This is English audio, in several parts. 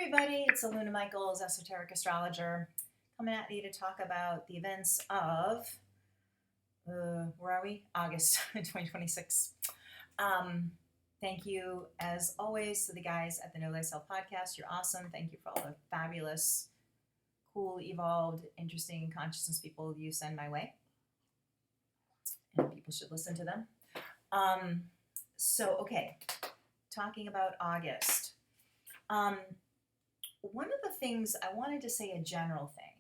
everybody, it's Aluna Michaels, Esoteric Astrologer, coming at you to talk about the events of, where are we? August 2026. Thank you, as always, to the guys at the Know Thyself podcast. You're awesome. Thank you for all the fabulous, cool, evolved, interesting consciousness people you send my way. And people should listen to them. Okay, talking about August. One of the things I wanted to say a general thing,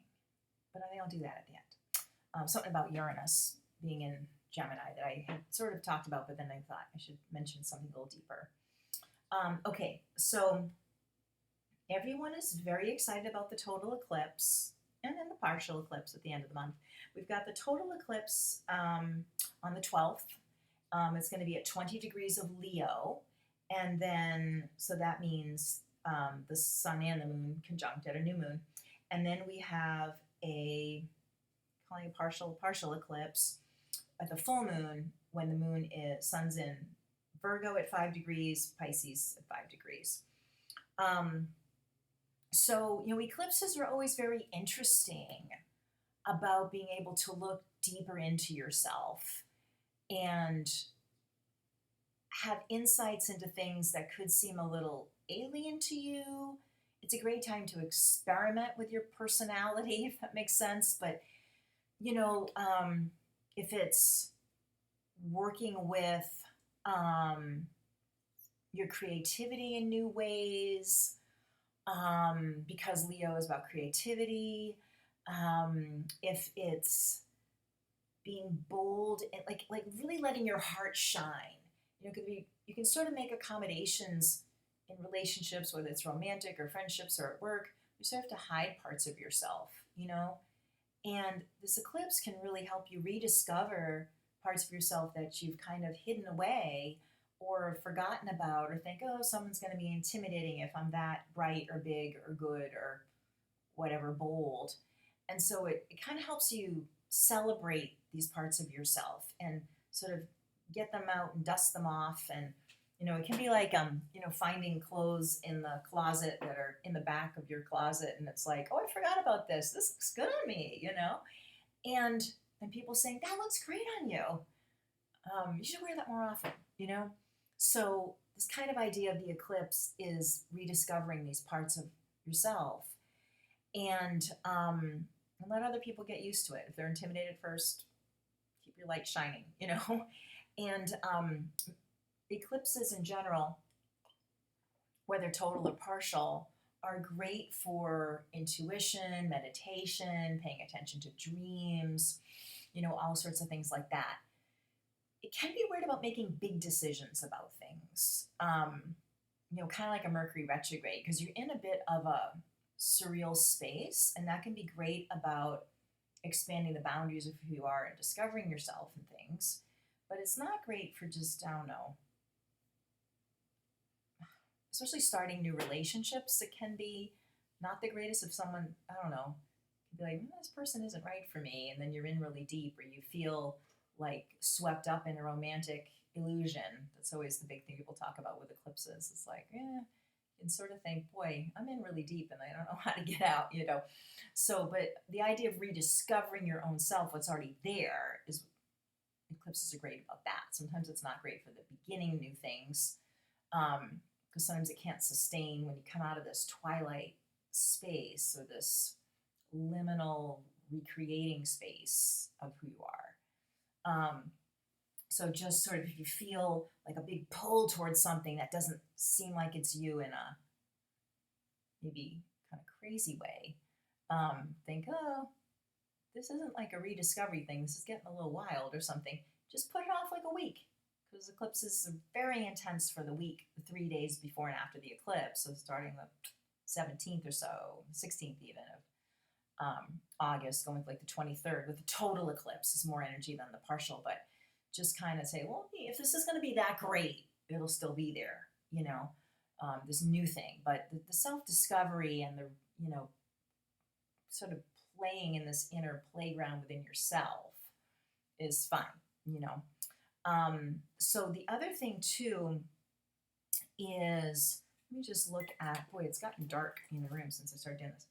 but I think I'll do that at the end. Something about Uranus being in Gemini that I had sort of talked about, but then I thought I should mention something a little deeper. So everyone is very excited about the total eclipse and then the partial eclipse at the end of the month. We've got the total eclipse on the 12th. It's going to be at 20 degrees of Leo. And then, so that means the sun and the moon conjunct at a new moon. And then we have calling a partial eclipse at the full moon when the sun's in Virgo at 5 degrees, Pisces at 5 degrees. Eclipses are always very interesting about being able to look deeper into yourself and have insights into things that could seem a little alien to you. It's a great time to experiment with your personality, if that makes sense. But, if it's working with your creativity in new ways, because Leo is about creativity, if it's being bold and like really letting your heart shine. You can sort of make accommodations in relationships, whether it's romantic or friendships or at work. You sort of have to hide parts of yourself, And this eclipse can really help you rediscover parts of yourself that you've kind of hidden away or forgotten about, or think, oh, someone's going to be intimidating if I'm that bright or big or good or whatever, bold. And so it kind of helps you celebrate these parts of yourself and sort of get them out and dust them off. And it can be like finding clothes in the closet that are in the back of your closet, and it's like, oh, I forgot about this looks good on me, and people saying that looks great on you. You should wear that more often. So this kind of idea of the eclipse is rediscovering these parts of yourself, and let other people get used to it. If they're intimidated first, keep your light shining, and eclipses in general, whether total or partial, are great for intuition, meditation, paying attention to dreams, all sorts of things like that. It can be weird about making big decisions about things, kind of like a Mercury retrograde, because you're in a bit of a surreal space, and that can be great about expanding the boundaries of who you are and discovering yourself and things. But it's not great for just, I don't know, especially starting new relationships. It can be not the greatest if someone, I don't know, can be like, this person isn't right for me. And then you're in really deep, or you feel like swept up in a romantic illusion. That's always the big thing people talk about with eclipses. It's like, you can sort of think, boy, I'm in really deep and I don't know how to get out, So, but the idea of rediscovering your own self, what's already there, is eclipses are great about that. Sometimes it's not great for the beginning new things, because sometimes it can't sustain when you come out of this twilight space or this liminal recreating space of who you are. So just sort of, if you feel like a big pull towards something that doesn't seem like it's you in a maybe kind of crazy way, think, oh, this isn't like a rediscovery thing. This is getting a little wild or something. Just put it off like a week, because eclipses are very intense for the week, the 3 days before and after the eclipse. So starting the 17th or so, 16th even of August, going with like the 23rd, with the total eclipse is more energy than the partial. But just kind of say, well, if this is going to be that great, it'll still be there, this new thing. But the self-discovery and the, sort of playing in this inner playground within yourself is fun, So the other thing too is let me just look at, boy, it's gotten dark in the room since I started doing this.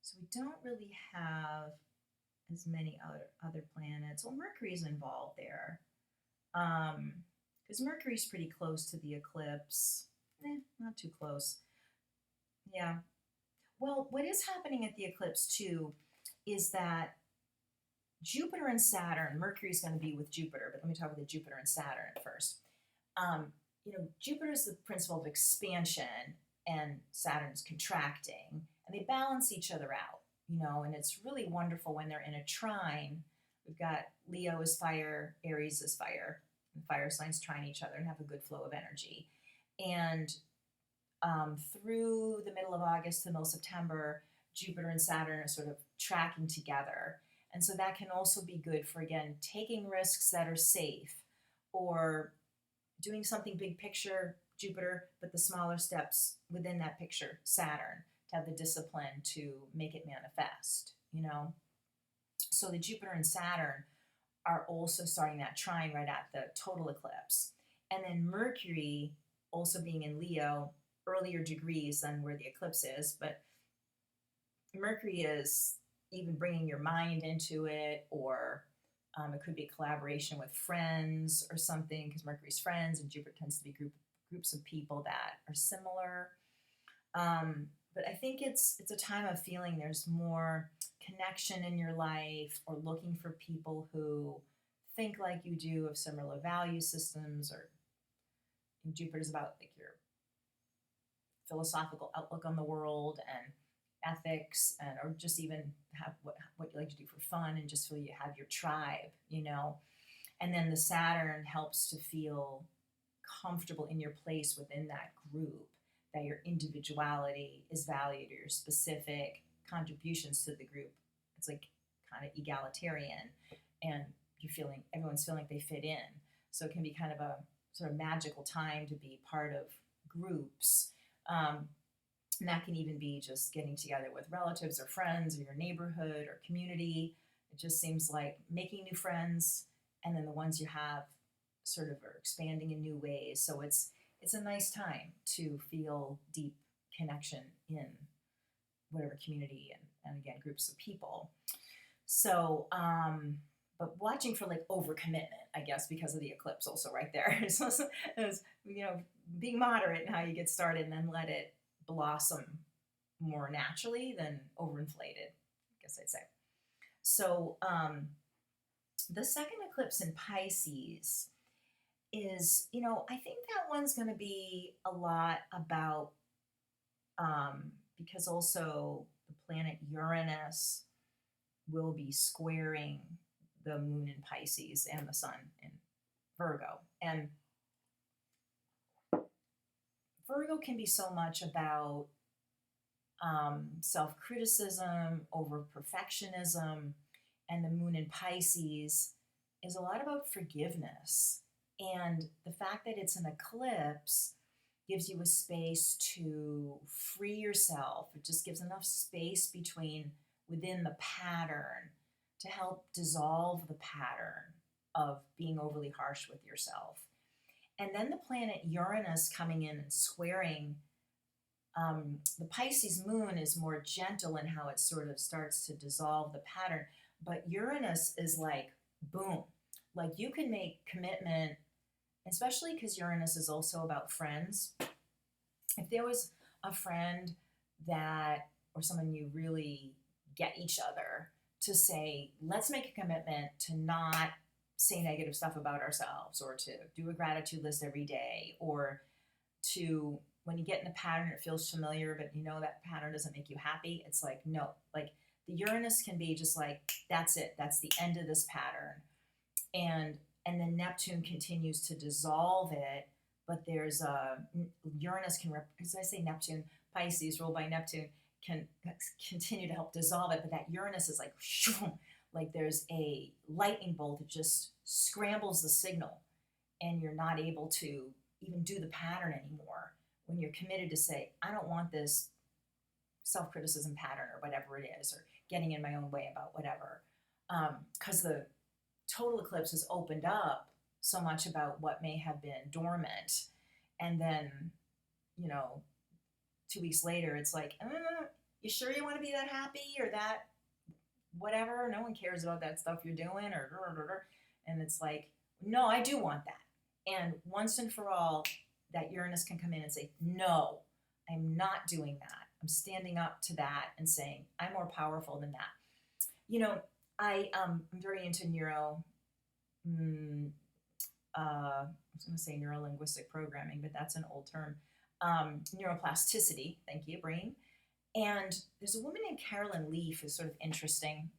So we don't really have as many other planets. Well, Mercury's involved there. Because Mercury's pretty close to the eclipse. Not too close. Yeah. Well, what is happening at the eclipse too is that Jupiter and Saturn, Mercury's going to be with Jupiter, but let me talk about the Jupiter and Saturn first. Jupiter is the principle of expansion and Saturn's contracting, and they balance each other out, and it's really wonderful when they're in a trine. We've got Leo is fire, Aries is fire, and fire signs trine each other and have a good flow of energy. And through the middle of August to the middle of September, Jupiter and Saturn are sort of tracking together. And so that can also be good for, again, taking risks that are safe or doing something big picture, Jupiter, but the smaller steps within that picture, Saturn, to have the discipline to make it manifest, So the Jupiter and Saturn are also starting that trine right at the total eclipse. And then Mercury also being in Leo, earlier degrees than where the eclipse is, but Mercury is even bringing your mind into it, or it could be a collaboration with friends or something, because Mercury's friends and Jupiter tends to be groups of people that are similar. But I think it's a time of feeling there's more connection in your life, or looking for people who think like you do, of similar value systems, or Jupiter's about like your philosophical outlook on the world and ethics, and or just even have what you like to do for fun, and just feel you have your tribe, And then the Saturn helps to feel comfortable in your place within that group, that your individuality is valued, or your specific contributions to the group. It's like kind of egalitarian, and everyone's feeling like they fit in. So it can be kind of a sort of magical time to be part of groups. And that can even be just getting together with relatives or friends, or your neighborhood or community. It just seems like making new friends, and then the ones you have sort of are expanding in new ways. So it's a nice time to feel deep connection in whatever community and again, groups of people. So, but watching for like overcommitment, I guess, because of the eclipse also right there. So, being moderate in how you get started, and then let it blossom more naturally than overinflated, I guess I'd say. So the second eclipse in Pisces is, I think that one's going to be a lot about, because also the planet Uranus will be squaring the moon in Pisces and the sun in Virgo. And Virgo can be so much about self-criticism, over perfectionism, and the moon in Pisces is a lot about forgiveness. And the fact that it's an eclipse gives you a space to free yourself. It just gives enough space within the pattern to help dissolve the pattern of being overly harsh with yourself. And then the planet Uranus coming in and squaring, the Pisces moon is more gentle in how it sort of starts to dissolve the pattern. But Uranus is like, boom, like you can make commitment, especially because Uranus is also about friends. If there was a friend or someone you really get each other to say, let's make a commitment to not say negative stuff about ourselves, or to do a gratitude list every day, or to, when you get in a pattern, it feels familiar, but that pattern doesn't make you happy. It's like, no, like the Uranus can be just like, that's it. That's the end of this pattern. And then Neptune continues to dissolve it, but there's Uranus as I say Neptune, Pisces ruled by Neptune, can continue to help dissolve it, but that Uranus is like, like there's a lightning bolt that just scrambles the signal, and you're not able to even do the pattern anymore when you're committed to say, I don't want this self-criticism pattern or whatever it is, or getting in my own way about whatever. Because the total eclipse has opened up so much about what may have been dormant. And then, you know, 2 weeks later, it's like, you sure you want to be that happy or that whatever? No one cares about that stuff you're doing, or and it's like, no, I do want that. And once and for all, that Uranus can come in and say, no, I'm not doing that. I'm standing up to that and saying, I'm more powerful than that. You know, I'm very into I was going to say neuro-linguistic programming, but that's an old term. Neuroplasticity. Thank you, brain. And there's a woman named Carolyn Leaf who's sort of interesting,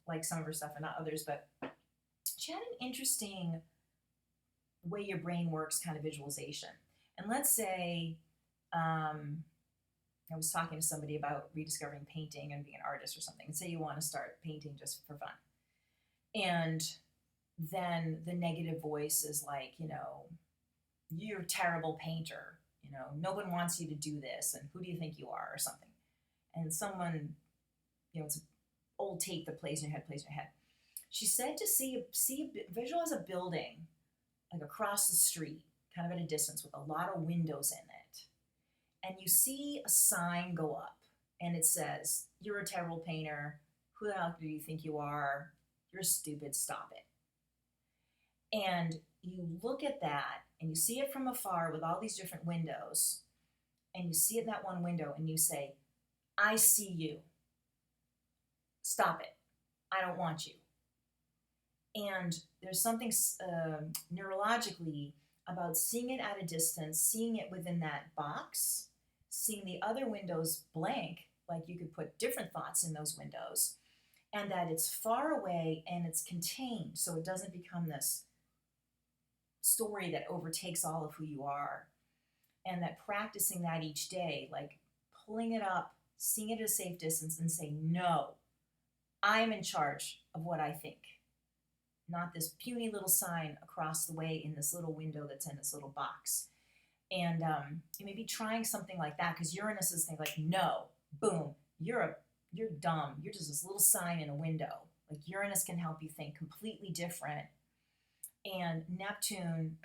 like some of her stuff and not others, but she had an interesting way your brain works kind of visualization. And let's say I was talking to somebody about rediscovering painting and being an artist or something, and say you want to start painting just for fun. And then the negative voice is like, you're a terrible painter. No one wants you to do this, and who do you think you are, or something. And someone, it's an old tape that plays in your head. She said to visualize a building like across the street, kind of at a distance with a lot of windows in it. And you see a sign go up and it says, you're a terrible painter. Who the hell do you think you are? You're stupid, stop it. And you look at that and you see it from afar with all these different windows, and you see it in that one window and you say, I see you. Stop it. I don't want you. And there's something neurologically about seeing it at a distance, seeing it within that box, seeing the other windows blank, like you could put different thoughts in those windows, and that it's far away and it's contained, so it doesn't become this story that overtakes all of who you are. And that practicing that each day, like pulling it up, seeing it at a safe distance and say, no, I'm in charge of what I think. Not this puny little sign across the way in this little window that's in this little box. And maybe trying something like that, because Uranus is thinking like, no, boom, you're dumb. You're just this little sign in a window. Like Uranus can help you think completely different. And Neptune,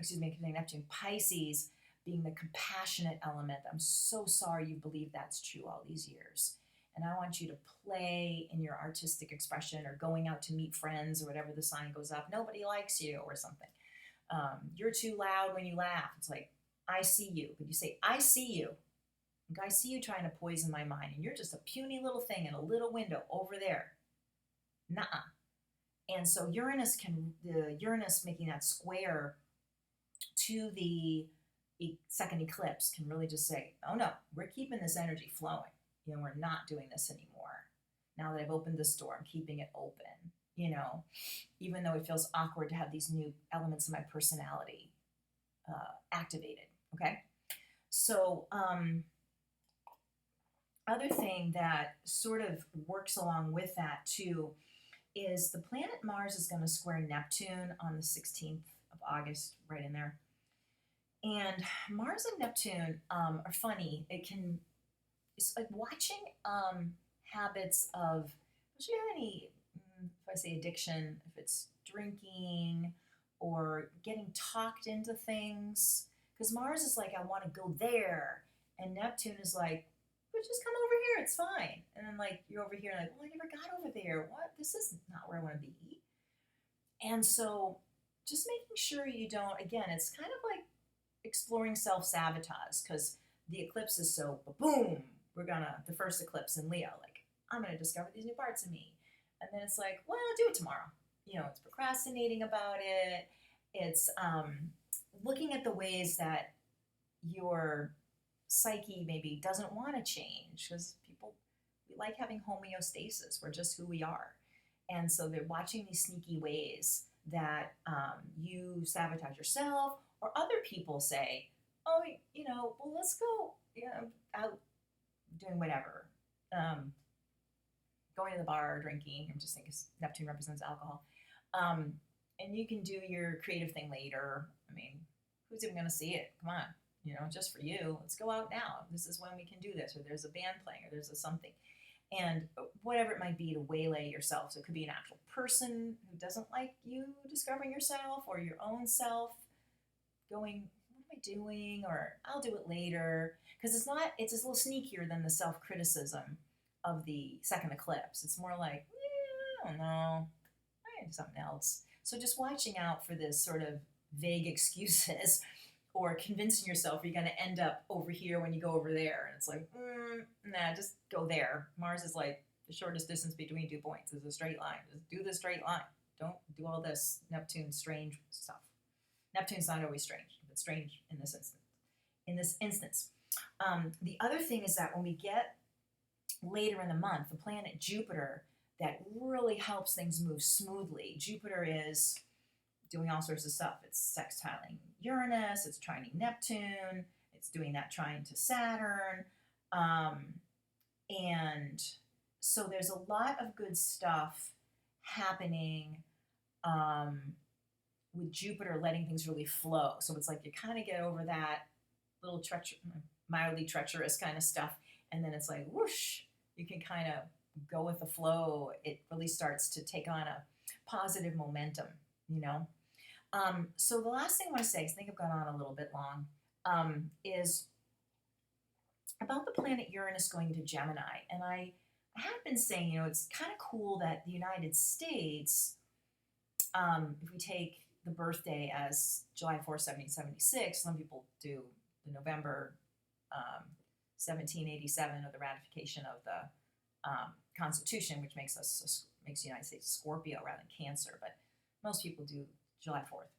Pisces being the compassionate element. I'm so sorry you believe that's true all these years. And I want you to play in your artistic expression, or going out to meet friends, or whatever the sign goes up. Nobody likes you, or something. You're too loud when you laugh. It's like, I see you. But you say, I see you. Like, I see you trying to poison my mind, and you're just a puny little thing in a little window over there. Nuh-uh. And so Uranus making that square to the second eclipse can really just say, oh no, we're keeping this energy flowing. We're not doing this anymore. Now that I've opened this door, I'm keeping it open, even though it feels awkward to have these new elements of my personality activated, okay? So other thing that sort of works along with that too is the planet Mars is going to square Neptune on the 16th of August, right in there. And Mars and Neptune are funny. It's like watching habits of, do you have any, if I say addiction, if it's drinking or getting talked into things? Because Mars is like, I want to go there. And Neptune is like, but just come over here, it's fine. And then like, you're over here like, well, I never got over there. What? This is not where I want to be. And so just making sure you don't, again, it's kind of like exploring self-sabotage, because the eclipse is so boom, the first eclipse in Leo, like, I'm gonna discover these new parts of me. And then it's like, well, I'll do it tomorrow. It's procrastinating about it. It's looking at the ways that your psyche maybe doesn't want to change, because we like having homeostasis. We're just who we are. And so they're watching these sneaky ways that you sabotage yourself, or other people say, oh, well, let's go out doing whatever. Going to the bar, drinking. I'm just thinking Neptune represents alcohol. And you can do your creative thing later. I mean, who's even going to see it? Come on, just for you. Let's go out now. This is when we can do this, or there's a band playing, or there's a something. And whatever it might be to waylay yourself. So it could be an actual person who doesn't like you discovering yourself, or your own self going, what am I doing? Or I'll do it later. Because it's a little sneakier than the self criticism of the second eclipse. It's more like, I don't know, I do something else. So just watching out for this sort of vague excuses or convincing yourself you're going to end up over here when you go over there. And it's like, nah, just go there. Mars is like the shortest distance between 2 points is a straight line. Just do the straight line. Don't do all this Neptune strange stuff. Neptune's not always strange, but strange in this instance. The other thing is that when we get later in the month, the planet Jupiter that really helps things move smoothly. Jupiter is doing all sorts of stuff. It's sextiling Uranus, it's trining Neptune, it's doing that trine to Saturn. And so there's a lot of good stuff happening with Jupiter letting things really flow. So it's like you kind of get over that little mildly treacherous kind of stuff, and then it's like whoosh, you can kind of go with the flow. It really starts to take on a positive momentum, you know. So the last thing I want to say, because I think I've gone on a little bit long, is about the planet Uranus going to Gemini. And I have been saying, you know, it's kind of cool that the United States, if we take the birthday as July 4th, 1776, some people do the November 1787 or the ratification of the Constitution, which makes the United States Scorpio rather than Cancer, but most people do July 4th.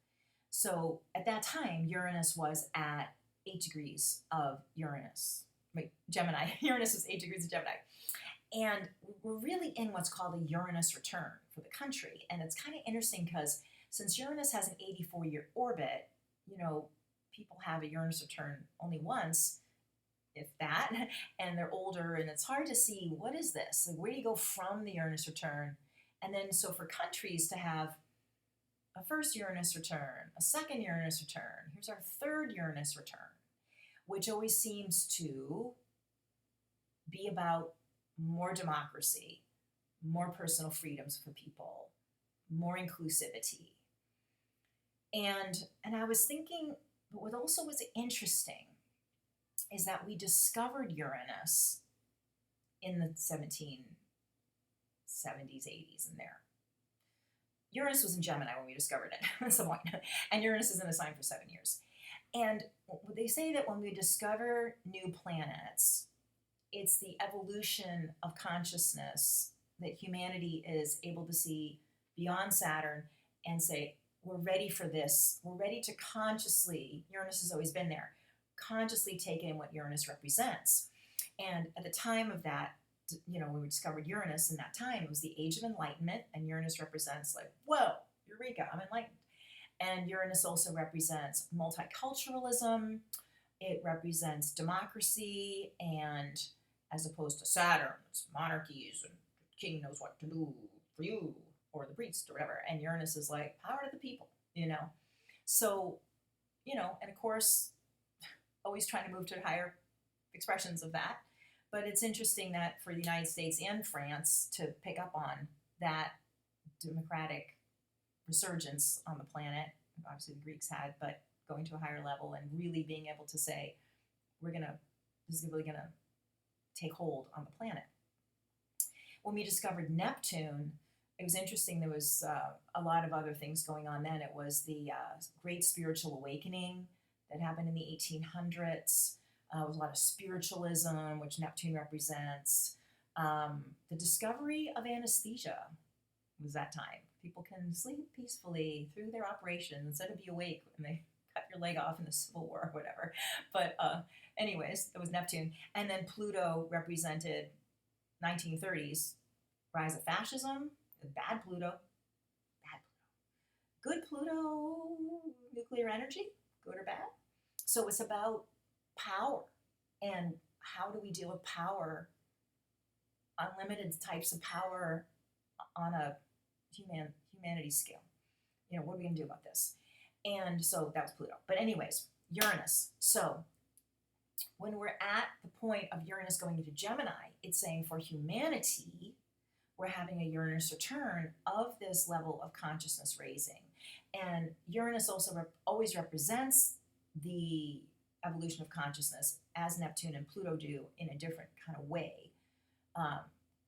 So at that time, Uranus was at 8 degrees of Gemini. Uranus was 8 degrees of Gemini. And we're really in what's called a Uranus return for the country. And it's kind of interesting because since Uranus has an 84-year orbit, you know, people have a Uranus return only once, if that, and they're older, and it's hard to see, what is this? Like, where do you go from the Uranus return? And then, so for countries to have a first Uranus return, a second Uranus return, here's our third Uranus return, which always seems to be about more democracy, more personal freedoms for people, more inclusivity. And I was thinking, but what also was interesting is that we discovered Uranus in the 1770s, 80s, in there. Uranus was in Gemini when we discovered it. That's the point. And Uranus is in a sign for 7 years. And they say that when we discover new planets, it's the evolution of consciousness that humanity is able to see beyond Saturn and say, we're ready for this. We're ready to consciously, Uranus has always been there, consciously take in what Uranus represents. And at the time of that, you know, when we discovered Uranus in that time, it was the Age of Enlightenment, and Uranus represents like, whoa, eureka, I'm enlightened. And Uranus also represents multiculturalism. It represents democracy, and as opposed to Saturn, it's monarchies and the king knows what to do for you, or the priest or whatever. And Uranus is like, power to the people, you know. So, you know, and of course, always trying to move to higher expressions of that. But it's interesting that for the United States and France to pick up on that democratic resurgence on the planet, obviously the Greeks had, but going to a higher level and really being able to say, this is really gonna take hold on the planet. When we discovered Neptune, it was interesting. There was a lot of other things going on then. It was the Great Spiritual Awakening that happened in the 1800s. There was a lot of spiritualism, which Neptune represents. The discovery of anesthesia was that time. People can sleep peacefully through their operation instead of be awake when they cut your leg off in the Civil War or whatever. But anyways, it was Neptune. And then Pluto represented 1930s, rise of fascism, bad Pluto, good Pluto, nuclear energy, good or bad. So it's about power, and how do we deal with power, unlimited types of power on a humanity scale. You know, what are we going to do about this? And so that was Pluto. But anyways, Uranus. So when we're at the point of Uranus going into Gemini, it's saying for humanity, we're having a Uranus return of this level of consciousness raising. And Uranus also always represents the evolution of consciousness as Neptune and Pluto do in a different kind of way. Um,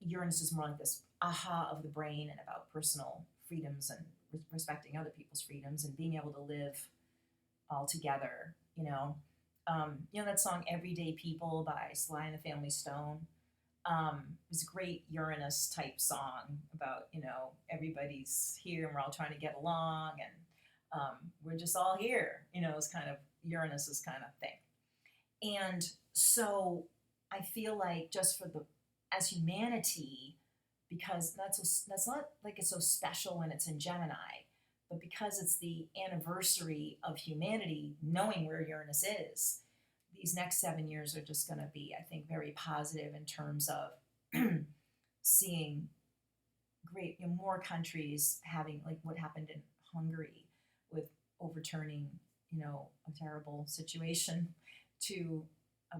Uranus is more like this aha of the brain and about personal freedoms and respecting other people's freedoms and being able to live all together. You know that song "Everyday People" by Sly and the Family Stone. It was a great Uranus type song about everybody's here and we're all trying to get along and we're just all here. It's kind of Uranus's kind of thing. And so I feel like just for the as humanity, because that's not like it's so special when it's in Gemini, but because it's the anniversary of humanity knowing where Uranus is, these next 7 years are just going to be, I think, very positive in terms of seeing more countries having like what happened in Hungary with overturning, a terrible situation to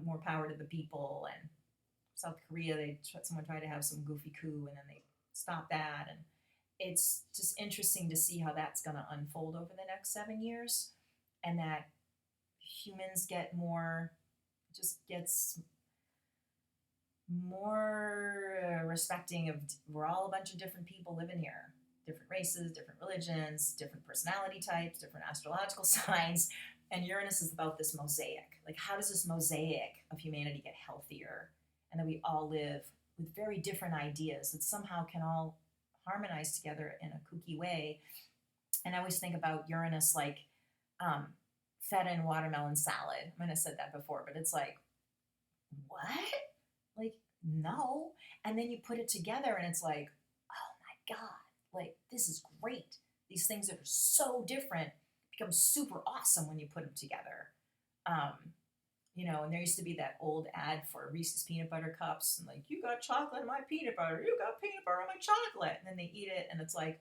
more power to the people. And South Korea, someone tried to have some goofy coup and then they stopped that. And it's just interesting to see how that's going to unfold over the next 7 years, and that humans gets more respecting of we're all a bunch of different people living here, different races, different religions, different personality types, different astrological signs. And Uranus is about this mosaic. Like, how does this mosaic of humanity get healthier, and that we all live with very different ideas that somehow can all harmonize together in a kooky way. And I always think about Uranus like feta and watermelon salad. I might have said that before, but it's like, what? Like, no. And then you put it together and it's like, oh my God, like, this is great. These things that are so different become super awesome when you put them together. And there used to be that old ad for Reese's peanut butter cups, and like, you got chocolate in my peanut butter, you got peanut butter in my chocolate. And then they eat it and it's like,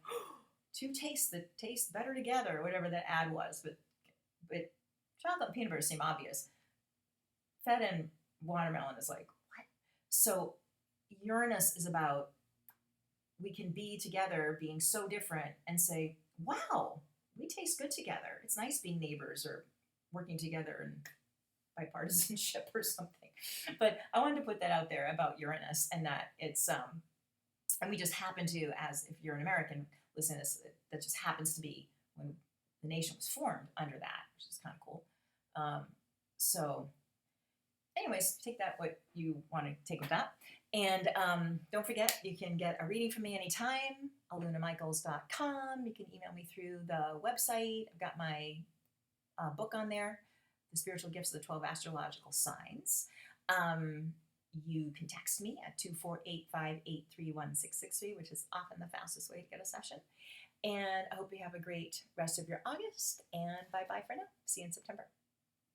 two tastes that taste better together, or whatever that ad was. But chocolate and peanut butter seem obvious. Feta and watermelon is like, what? So Uranus is about we can be together being so different and say, wow, we taste good together. It's nice being neighbors or working together and bipartisanship or something. But I wanted to put that out there about Uranus, and that it's and we just happen to, as if you're an American, listen to this, that just happens to be when the nation was formed under that, which is kind of cool. So anyways, take that what you want to take with that. And don't forget, you can get a reading from me anytime, alunamichaels.com. You can email me through the website. I've got my book on there, The Spiritual Gifts of the 12 Astrological Signs. You can text me at 248-583-1663, which is often the fastest way to get a session. And I hope you have a great rest of your August, and bye-bye for now. See you in September.